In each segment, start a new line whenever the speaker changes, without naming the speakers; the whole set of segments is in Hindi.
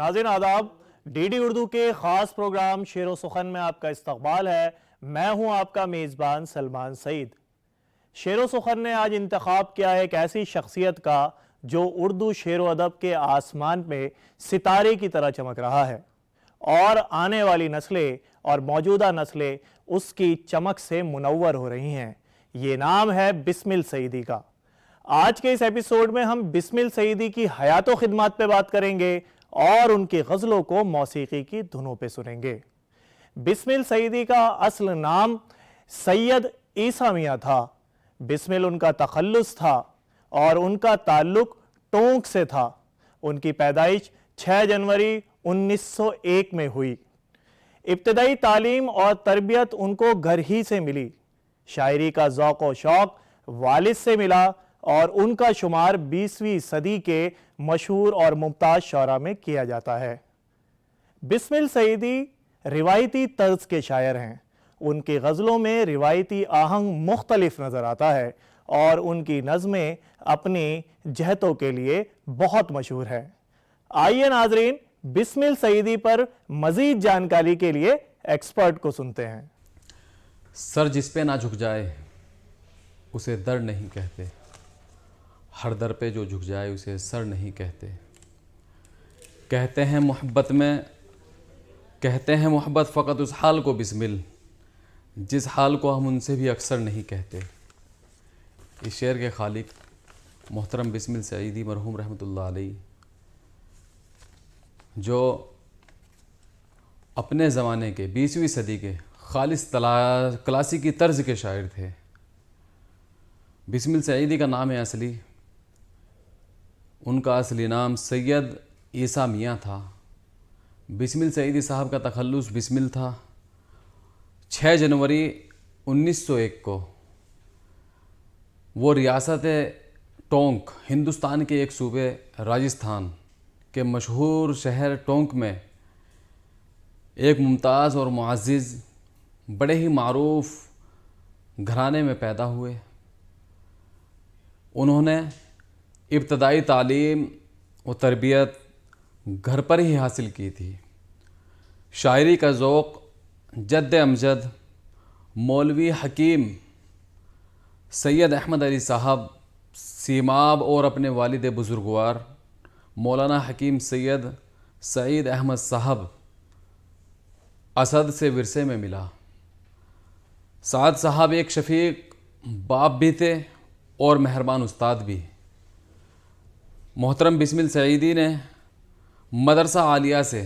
नाज़रीन आदाब, डीडी उर्दू के ख़ास प्रोग्राम शेर सुखन में आपका इस्तकबाल है। मैं हूं आपका मेज़बान सलमान सईद। शेर सुखन ने आज इंतखाब किया है एक ऐसी शख्सियत का जो उर्दू शेर व अदब के आसमान में सितारे की तरह चमक रहा है और आने वाली नस्लें और मौजूदा नस्लें उसकी चमक से मुनव्वर हो रही हैं। ये नाम है बिस्मिल सईदी का। आज के इस एपिसोड में हम बिस्मिल सईदी की हयातो खिदमत पे बात करेंगे और उनकी गज़लों को मौसीकी की धुनों पे सुनेंगे। बिस्मिल सईदी का असल नाम सैयद ईसा मियां था। बिस्मिल उनका तखल्लुस था और उनका ताल्लुक टोंक से था। उनकी पैदाइश 6 जनवरी 1901 में हुई। इब्तदाई तालीम और तरबियत उनको घर ही से मिली। शायरी का ज़ौक़ व शौक़ वालिद से मिला और उनका शुमार 20वीं सदी के मशहूर और मुमताज़ शौरा में किया जाता है। बिस्मिल सईदी रिवायती तर्ज के शायर हैं। उनकी गज़लों में रिवायती आहंग मुख्तलिफ नज़र आता है और उनकी नज़में अपनी जहतों के लिए बहुत मशहूर है। आइए नाजरीन, बिस्मिल सईदी पर मज़ीद जानकारी के लिए एक्सपर्ट को सुनते हैं।
सर जिस पे ना झुक जाए उसे दर नहीं कहते, हर दर पे जो झुक जाए उसे सर नहीं कहते। कहते हैं मोहब्बत फ़कत उस हाल को बिस्मिल, जिस हाल को हम उनसे भी अक्सर नहीं कहते। इस शेर के खालिक मोहतरम बिस्मिल सईदी मरहूम रहमतुल्लाह अलैह, जो अपने ज़माने के 20वीं सदी के खालिस क्लासिकी तर्ज के शायर थे। बिस्मिल सईदी का नाम है असली, उनका असली नाम सैयद ईसा मियां था। बिस्मिल सईदी साहब का तखल्लुस बिस्मिल था। 6 जनवरी 1901 को वो रियासत टोंक, हिंदुस्तान के एक सूबे राजस्थान के मशहूर शहर टोंक में एक मुमताज़ और मुअज़्ज़िज़ बड़े ही मारूफ घराने में पैदा हुए। उन्होंने इब्तदाई तालीम व तरबियत घर पर ही हासिल की थी। शायरी का ज़ौक़ जद्द अमजद मौलवी हकीम सैयद अहमद अली साहब सीमाब और अपने वालिद बुज़ुर्गवार मौलाना हकीम सैयद सईद अहमद साहब असद से विरसे में मिला। साद साहब एक शफीक बाप भी थे और मेहरबान उस्ताद भी। मोहतरम बिस्मिल सईदी ने मदरसा आलिया से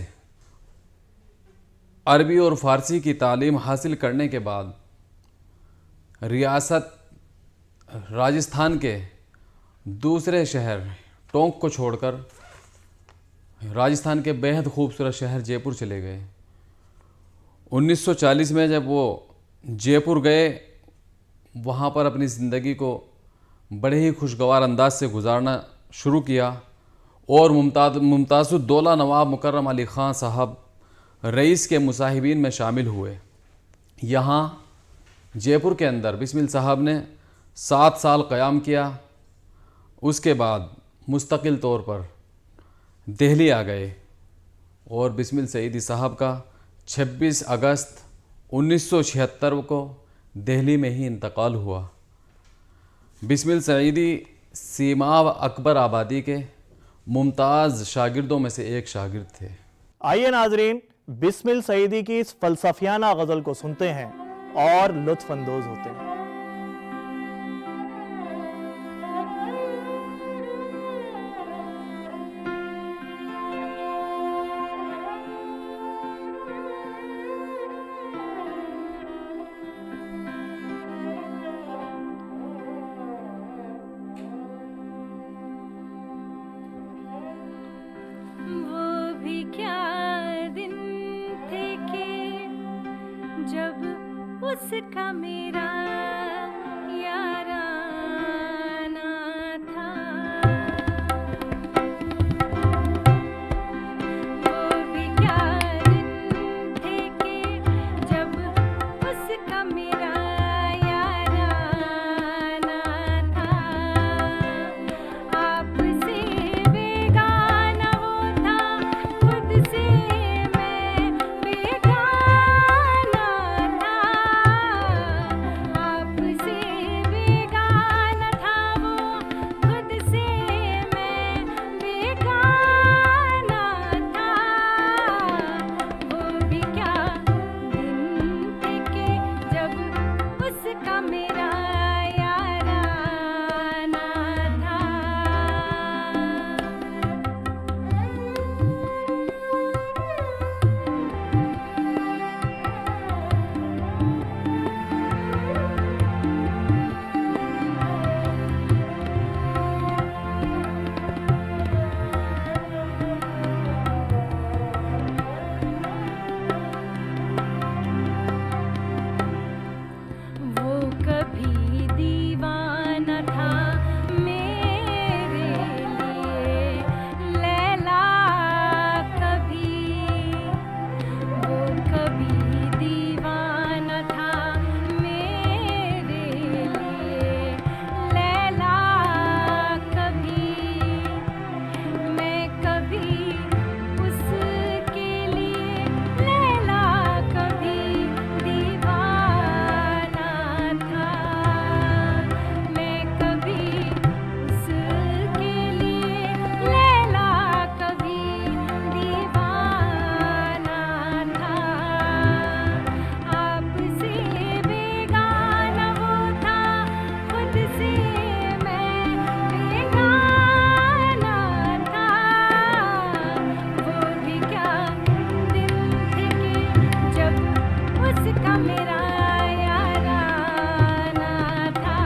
अरबी और फ़ारसी की तालीम हासिल करने के बाद रियासत राजस्थान के दूसरे शहर टोंक को छोड़कर राजस्थान के बेहद खूबसूरत शहर जयपुर चले गए। 1940 में जब वो जयपुर गए, वहाँ पर अपनी ज़िंदगी को बड़े ही खुशगवार अंदाज से गुजारना शुरू किया और मुमताज़ुद्दौला नवाब मुकर्रम अली ख़ान साहब रईस के मुसाहिबीन में शामिल हुए। यहाँ जयपुर के अंदर बिस्मिल साहब ने 7 साल क़याम किया। उसके बाद मुस्तकिल तौर पर दिल्ली आ गए और बिस्मिल सईदी साहब का 26 अगस्त 1976 को दिल्ली में ही इंतकाल हुआ। बिस्मिल सईदी सीमाब अकबर आबादी के मुमताज़ शागिर्दों में से एक शागिर्द थे।
आइए नाजरीन, बिस्मिल सईदी की इस फलसफियाना गज़ल को सुनते हैं और लुत्फ़ अंदोज़ होते हैं।
उसका मेरा याराना था, वो भी क्या दिन थे कि जब उसका मेरा याराना था। आपसे बेगाना वो था, खुद भी दीवाना था मेरे लिए लैला कभी मैं कभी उसके लिए लैला कभी दीवाना था मैं कभी उसके लिए लैला कभी दीवाना था आपसे बेगाना वो था खुद से मैं बेगाना था वो भी क्या दिन थे कि जब उसका मेरा याराना था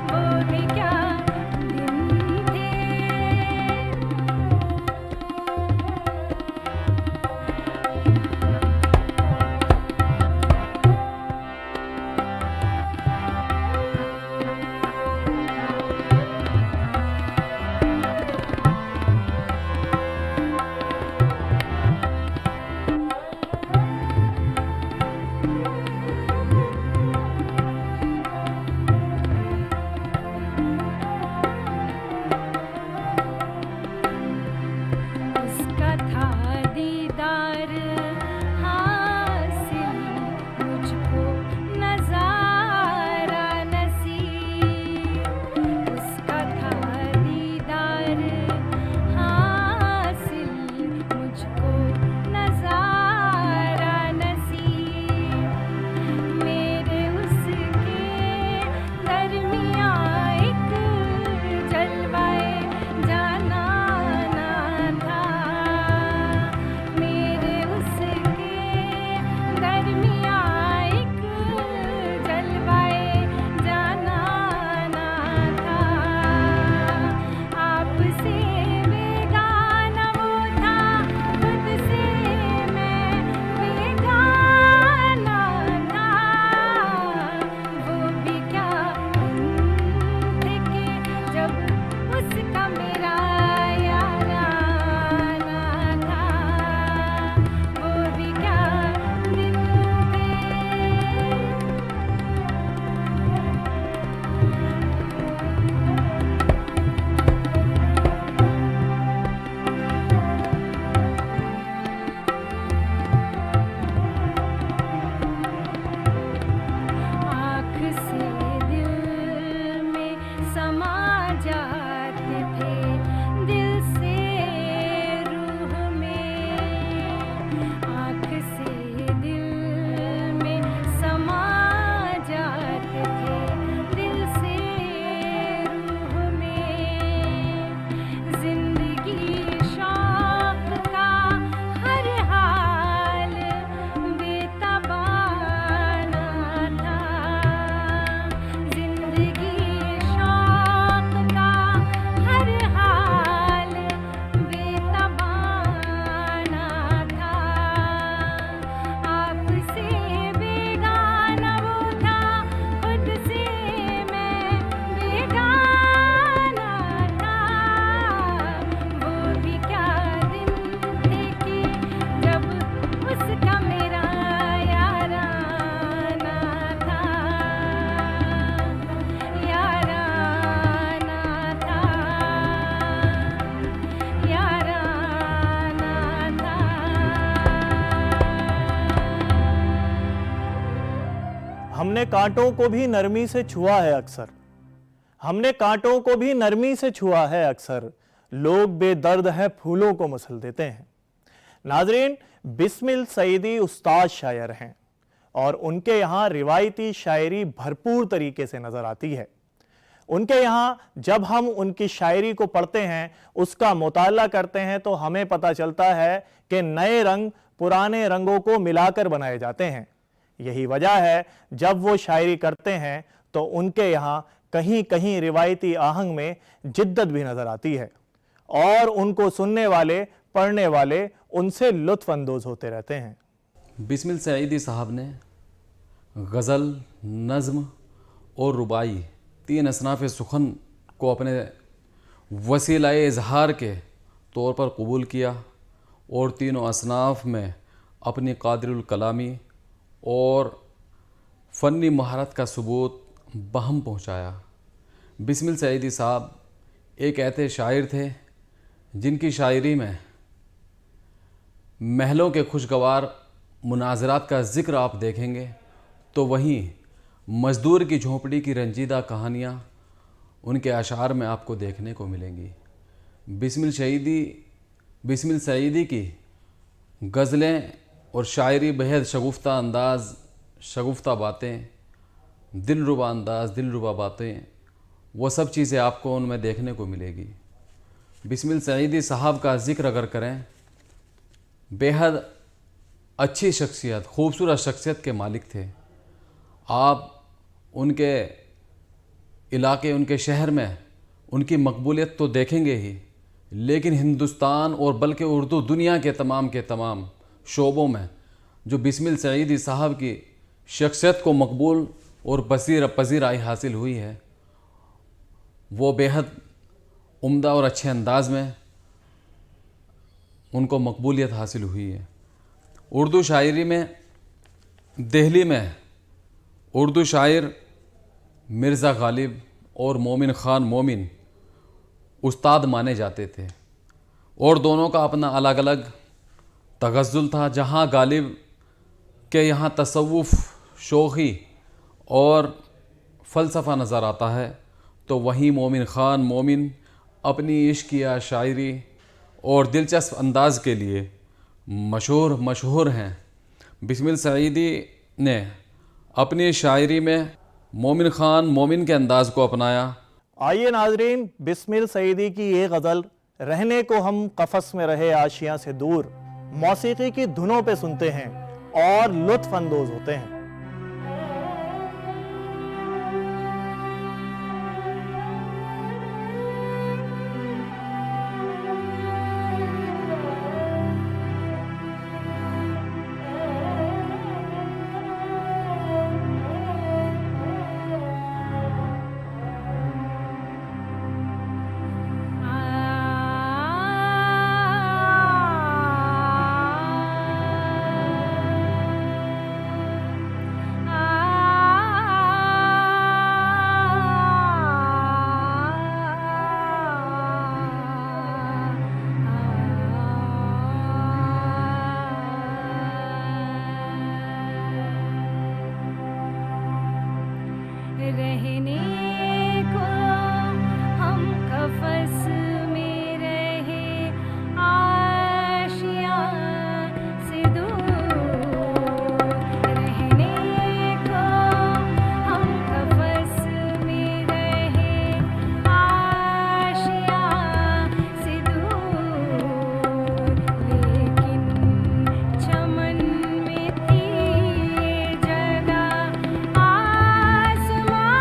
वो भी क्या दिन थे उसका था दीदार हासिल मुझको नज़ारा नसीब उसका था दीदार हासिल मुझको नज़ारा नसीब मेरे उसके दरमियाँ एक जलवाए जाना ना था मेरे उसके दरमियाँ एक जलवाए जाना ना था आपसे बेगाना वो था खुद से मैं बेगाना था वो भी क्या थे कि जब उसका मेरा याराना था वो भी क्या दिन थे आँख से दिल में समा जाते थे दिल से रूह में आँख से दिल में समा जाते थे दिल से रूह में जिंदगी शौक का हर हाल बेतबाना था जिंदगी शौक का हर हाल बेतबाना था आपसे बेगाना वो था खुद से मैं बेगाना था वो भी क्या दिन थे कि जब उसका मेरा याराना था याराना था याराना था
हमने कांटों को भी नरमी से छुआ है अक्सर हमने कांटों को भी नरमी से छुआ है अक्सर लोग बेदर्द हैं फूलों को मसल देते हैं नाजरीन बिस्मिल सईदी उस्ताद शायर हैं और उनके यहाँ रिवायती शायरी भरपूर तरीके से नज़र आती है उनके यहाँ जब हम उनकी शायरी को पढ़ते हैं उसका मुताला करते हैं तो हमें पता चलता है कि नए रंग पुराने रंगों को मिलाकर बनाए जाते हैं यही वजह है जब वो शायरी करते हैं तो उनके यहाँ कहीं कहीं रिवायती आहंग में जिद्दत भी नजर आती है और उनको सुनने वाले पढ़ने वाले उनसे लुत्फ अंदोज होते रहते हैं।
बिस्मिल सईदी साहब ने गज़ल, नज़्म और रुबाई तीन असनाफ़ सुखन को अपने वसीलाए इजहार के तौर पर कबूल किया और तीनों असनाफ़ में अपनी कादिरुल कलामी और फ़नी महारत का सबूत बहम पहुंचाया। बिस्मिल सईदी साहब एक ऐसे शायर थे जिनकी शायरी में महलों के खुशगवार मुनाजरात का ज़िक्र आप देखेंगे तो वहीं मज़दूर की झोंपड़ी की रंजीदा कहानियाँ उनके अशार में आपको देखने को मिलेंगी। बिस्मिल सईदी की गज़लें और शायरी बेहद शगुफ्ता अंदाज़, शगुफ्ता बातें, दिलरुबा अंदाज़, दिलरुबा बातें, वो सब चीज़ें आपको उनमें देखने को मिलेगी। बिस्मिल सईदी साहब का ज़िक्र अगर करें, बेहद अच्छी शख्सियत, खूबसूरत शख्सियत के मालिक थे। आप उनके इलाके, उनके शहर में उनकी मकबूलियत तो देखेंगे ही, लेकिन हिंदुस्तान और बल्कि उर्दू दुनिया के तमाम शोबों में जो बिस्मिल सईदी साहब की शख्सियत को मकबूल और पजीराई हासिल हुई है, वो बेहद उम्दा और अच्छे अंदाज में उनको मकबूलियत हासिल हुई है। उर्दू शायरी में दिल्ली में उर्दू शायर मिर्ज़ा गालिब और मोमिन ख़ान मोमिन उस्ताद माने जाते थे और दोनों का अपना अलग अलग तगज़्ज़ुल था। जहाँ गालिब के यहाँ तसव्वुफ़, शोखी और फ़लसफ़ा नज़र आता है तो वहीं मोमिन ख़ान मोमिन अपनी इश्किया शायरी और दिलचस्प अंदाज़ के लिए मशहूर हैं। बिस्मिल सईदी ने अपनी शायरी में मोमिन ख़ान मोमिन के अंदाज़ को अपनाया।
आइए नाजरीन, बिस्मिल सईदी की ये गज़ल रहने को हम कफ़स में रहे आशियाँ से दूर मौसीकी की धुनों पे सुनते हैं और लुत्फ़ अंदोज़ होते हैं।
रहने को हम कफस में रहे आशियाँ से दूर, रहने को हम कफस में रहे आशियाँ से दूर, लेकिन चमन में थी ये जगह आसमां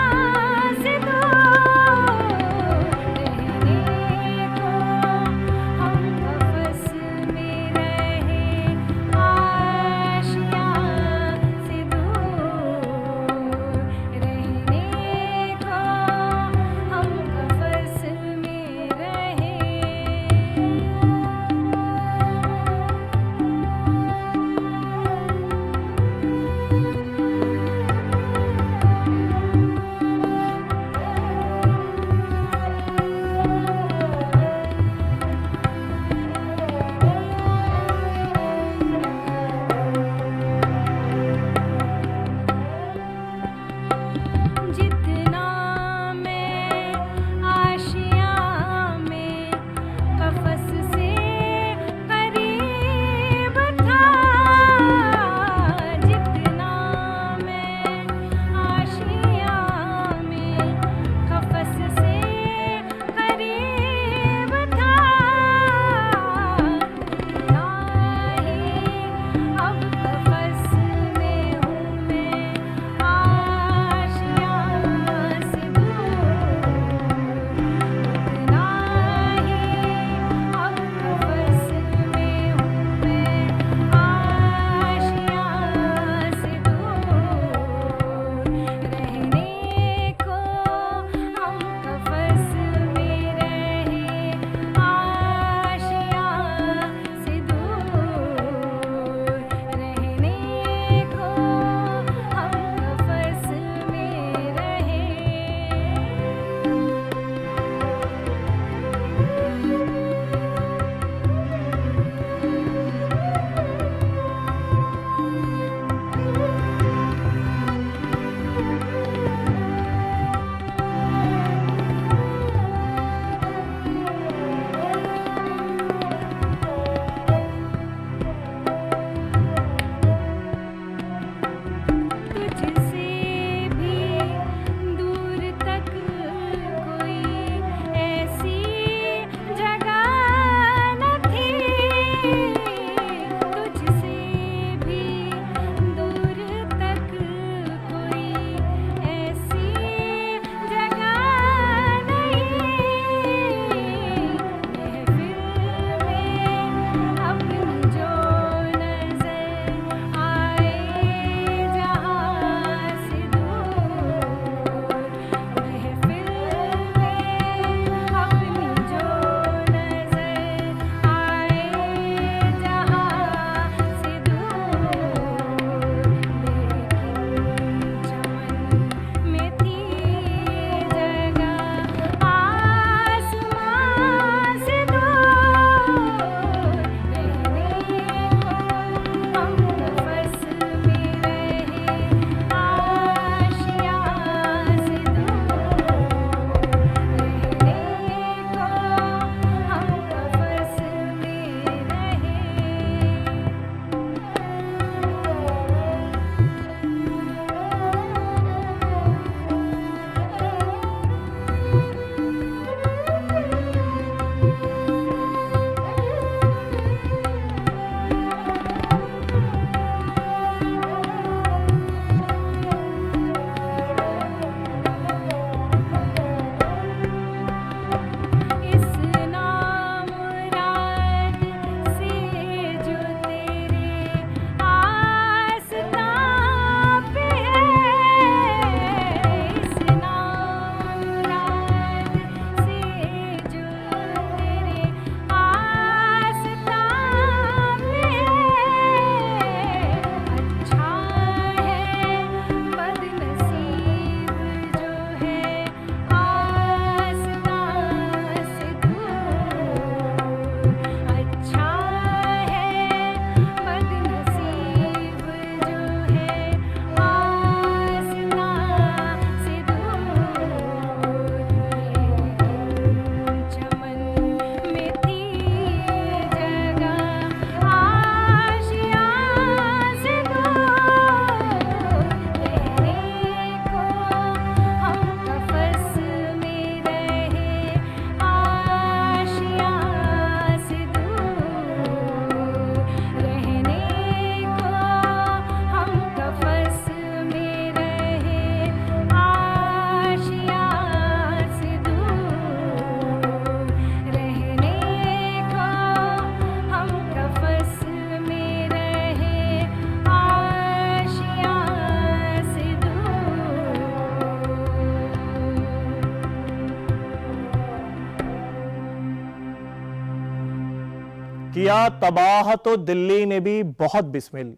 किया तबाह तो दिल्ली ने भी बहुत बिस्मिल,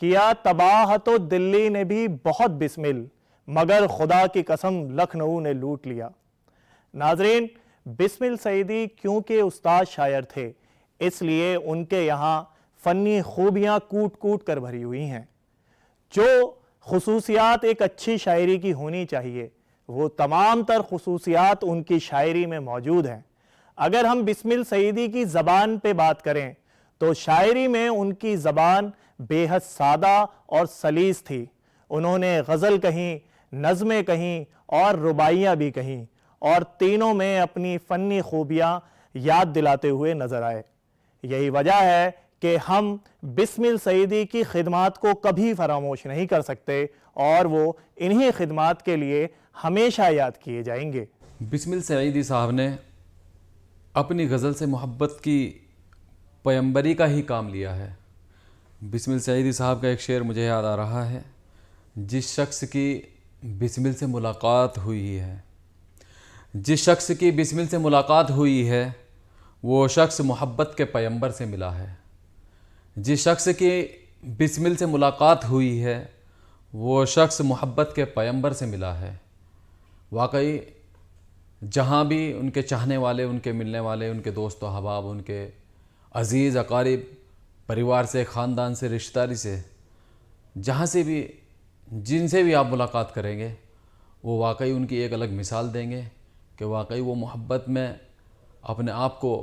किया तबाह तो दिल्ली ने भी बहुत बिस्मिल, मगर खुदा की कसम लखनऊ ने लूट लिया। नाजरीन, बिस्मिल सईदी क्योंकि उस्ताद शायर थे, इसलिए उनके यहाँ फ़न्नी खूबियाँ कूट कूट कर भरी हुई हैं। जो खुसूसियात एक अच्छी शायरी की होनी चाहिए, वो तमाम तर खुसूसियात उनकी शायरी में मौजूद हैं। अगर हम बिस्मिल सईदी की ज़बान पे बात करें तो शायरी में उनकी ज़बान बेहद सादा और सलीस थी। उन्होंने गज़ल कहीं, नज़में कहीं और रुबाइयाँ भी कहीं, और तीनों में अपनी फ़न्नी खूबियाँ याद दिलाते हुए नज़र आए। यही वजह है कि हम बिस्मिल सईदी की खिदमात को कभी फरामोश नहीं कर सकते और वो इन्हीं खिदमात के लिए हमेशा याद किए जाएंगे।
बिस्मिल सईदी साहब ने अपनी गज़ल से मोहब्बत की पैगंबरी का ही काम लिया है। बिस्मिल सईदी साहब का एक शेर मुझे याद आ रहा है, जिस शख्स की बिस्मिल से मुलाकात हुई है, जिस शख्स की बिस्मिल से मुलाकात हुई है, वो शख्स मोहब्बत के पैगंबर से मिला है। जिस शख्स की बिस्मिल से मुलाकात हुई है, वो शख्स मोहब्बत के पैगंबर से मिला है। वाकई जहाँ भी उनके चाहने वाले, उनके मिलने वाले, उनके दोस्त व अहबाब, उनके अज़ीज़ अकारिब, परिवार से, ख़ानदान से, रिश्तेदारी से, जहाँ से भी, जिनसे भी आप मुलाकात करेंगे, वो वाकई उनकी एक अलग मिसाल देंगे कि वाकई वो मोहब्बत में अपने आप को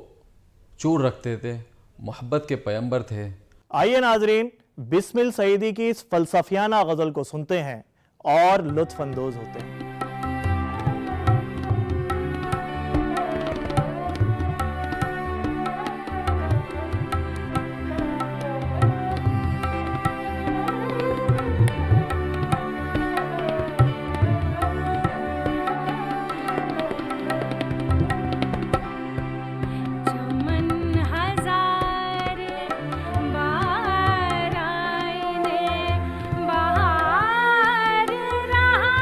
चूर रखते थे, मोहब्बत के पैगंबर थे।
आइए नाजरीन, बिस्मिल सईदी की इस फ़लसफ़ियाना गज़ल को सुनते हैं और लुत्फ़ अंदोज़ होते हैं।
चमन हजार बार आईने बहार रहा,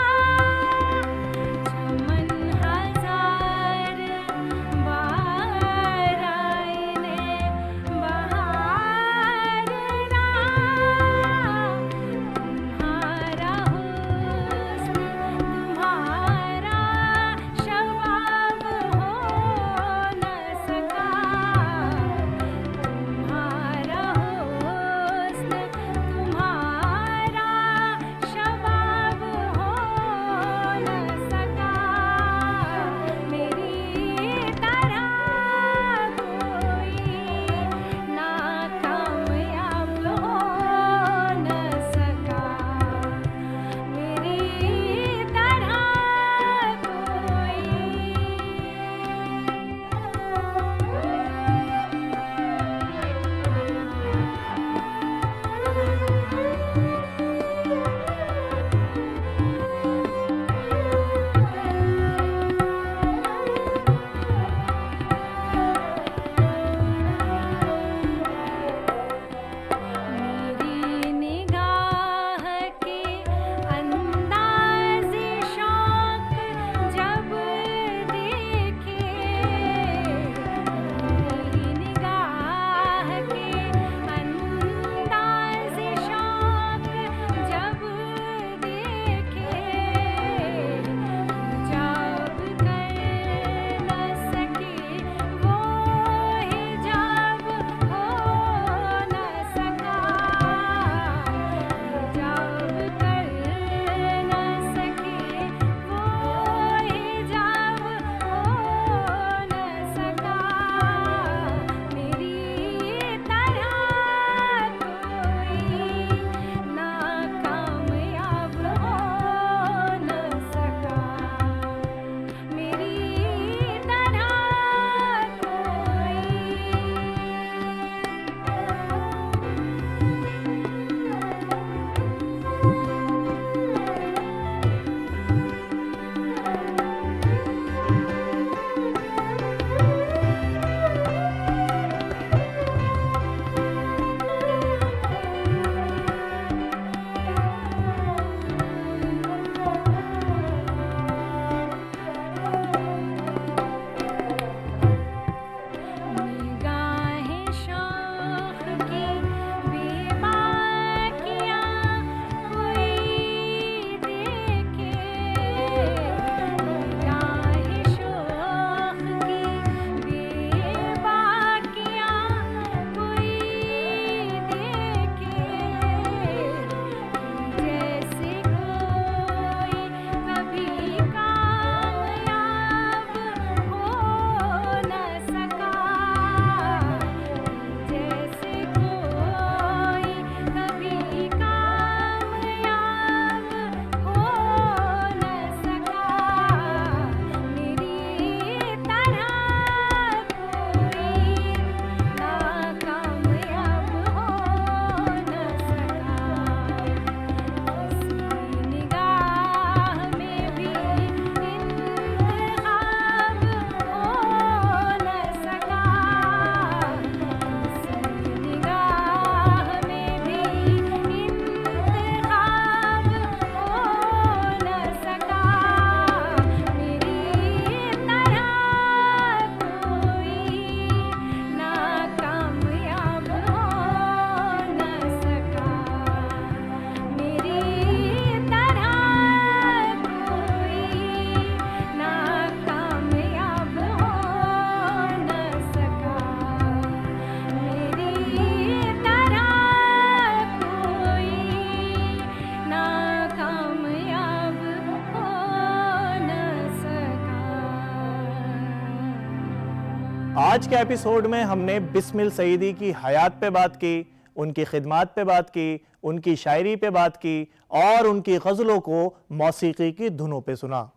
आज के एपिसोड में हमने बिस्मिल सईदी की हयात पे बात की, उनकी खिदमात पे बात की, उनकी शायरी पे बात की और उनकी गज़लों को मौसीकी की धुनों पे सुना।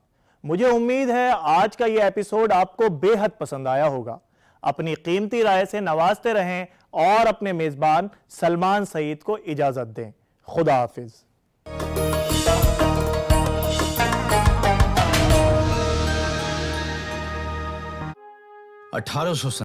मुझे उम्मीद है आज का ये एपिसोड आपको बेहद पसंद आया होगा। अपनी कीमती राय से नवाजते रहें और अपने मेज़बान सलमान सईद को इजाज़त दें। खुदा हाफिज़।
1800